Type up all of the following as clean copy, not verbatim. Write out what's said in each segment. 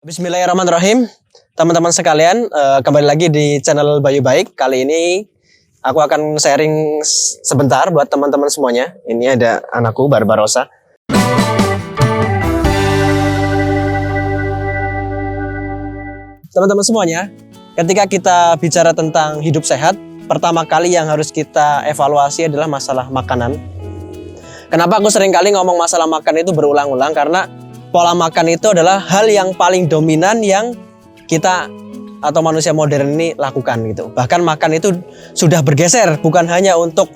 Bismillahirrahmanirrahim, teman-teman sekalian, kembali lagi di channel Bayu Baik. Kali ini aku akan sharing sebentar buat teman-teman semuanya. Ini ada anakku Barbarossa. Teman-teman semuanya, ketika kita bicara tentang hidup sehat, pertama kali yang harus kita evaluasi adalah masalah makanan. Kenapa aku sering kali ngomong masalah makan itu berulang-ulang? Karena pola makan itu adalah hal yang paling dominan yang kita atau manusia modern ini lakukan gitu. Bahkan makan itu sudah bergeser, bukan hanya untuk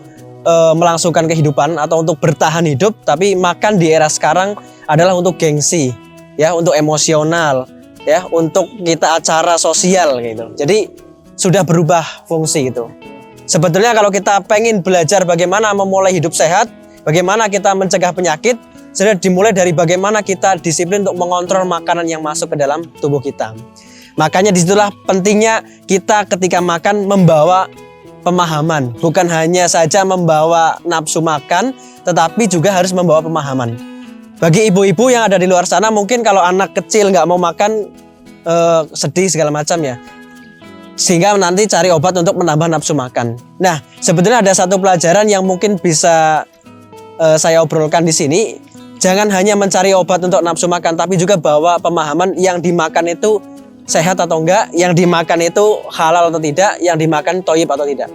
melangsungkan kehidupan atau untuk bertahan hidup, tapi makan di era sekarang adalah untuk gengsi, ya, untuk emosional, ya, untuk kita acara sosial gitu. Jadi sudah berubah fungsi gitu. Sebetulnya kalau kita pengen belajar bagaimana memulai hidup sehat, bagaimana kita mencegah penyakit, sudah dimulai dari bagaimana kita disiplin untuk mengontrol makanan yang masuk ke dalam tubuh kita. Makanya disitulah pentingnya kita ketika makan membawa pemahaman. Bukan hanya saja membawa nafsu makan, tetapi juga harus membawa pemahaman. Bagi ibu-ibu yang ada di luar sana, mungkin kalau anak kecil nggak mau makan, sedih segala macam ya. Sehingga nanti cari obat untuk menambah nafsu makan. Nah, sebetulnya ada satu pelajaran yang mungkin bisa saya obrolkan di sini. Jangan hanya mencari obat untuk nafsu makan, tapi juga bawa pemahaman yang dimakan itu sehat atau enggak, yang dimakan itu halal atau tidak, yang dimakan toyib atau tidak.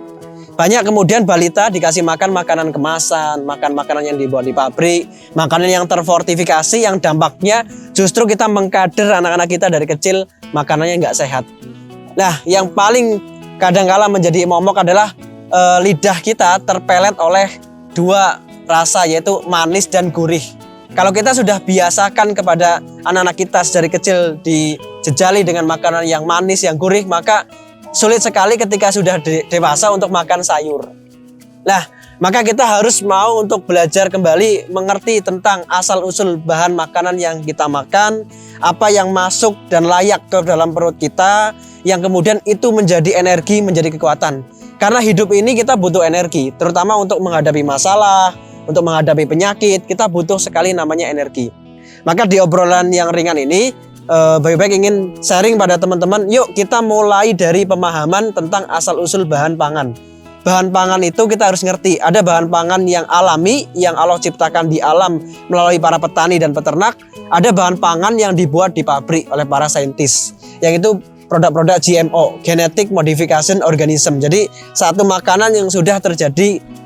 Banyak kemudian balita dikasih makan makanan kemasan, makan makanan yang dibuat di pabrik, makanan yang terfortifikasi, yang dampaknya justru kita mengkader anak-anak kita dari kecil makanannya enggak sehat. Nah, yang paling kadangkala menjadi momok adalah lidah kita terpelet oleh dua rasa, yaitu manis dan gurih. Kalau kita sudah biasakan kepada anak-anak kita dari kecil dijejali dengan makanan yang manis, yang gurih, maka sulit sekali ketika sudah dewasa untuk makan sayur. Nah, maka kita harus mau untuk belajar kembali mengerti tentang asal-usul bahan makanan yang kita makan, apa yang masuk dan layak ke dalam perut kita, yang kemudian itu menjadi energi, menjadi kekuatan. Karena hidup ini kita butuh energi, terutama untuk menghadapi masalah, untuk menghadapi penyakit, kita butuh sekali namanya energi. Maka di obrolan yang ringan ini, Bayu Baik ingin sharing pada teman-teman, yuk kita mulai dari pemahaman tentang asal-usul bahan pangan. Bahan pangan itu kita harus ngerti, ada bahan pangan yang alami, yang Allah ciptakan di alam melalui para petani dan peternak. Ada bahan pangan yang dibuat di pabrik oleh para saintis, yang itu produk-produk GMO, Genetic Modification Organism. Jadi satu makanan yang sudah terjadi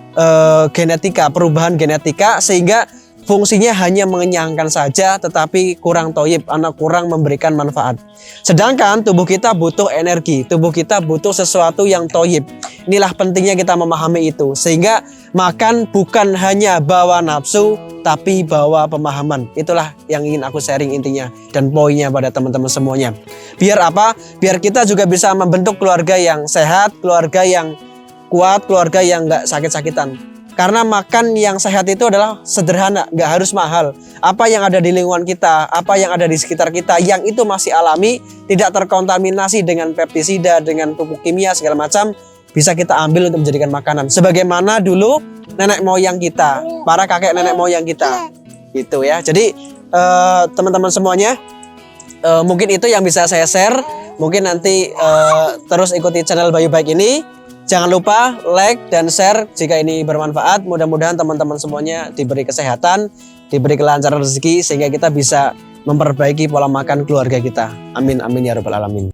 genetika, perubahan genetika, sehingga fungsinya hanya mengenyangkan saja tetapi kurang toyib, kurang memberikan manfaat. Sedangkan tubuh kita butuh energi, tubuh kita butuh sesuatu yang toyib. Inilah pentingnya kita memahami itu, sehingga makan bukan hanya bawa nafsu tapi bawa pemahaman. Itulah yang ingin aku sharing intinya dan poinnya pada teman-teman semuanya. Biar apa? Biar kita juga bisa membentuk keluarga yang sehat, keluarga yang kuat, keluarga yang nggak sakit-sakitan. Karena makan yang sehat itu adalah sederhana, nggak harus mahal. Apa yang ada di lingkungan kita, apa yang ada di sekitar kita, yang itu masih alami, tidak terkontaminasi dengan pestisida, dengan pupuk kimia segala macam, bisa kita ambil untuk menjadikan makanan. Sebagaimana dulu nenek moyang kita, para kakek nenek moyang kita, gitu ya. Jadi teman-teman semuanya, mungkin itu yang bisa saya share. Mungkin nanti terus ikuti channel Bayu Baik ini. Jangan lupa like dan share jika ini bermanfaat. Mudah-mudahan teman-teman semuanya diberi kesehatan, diberi kelancaran rezeki, sehingga kita bisa memperbaiki pola makan keluarga kita. Amin, amin ya rabbal alamin.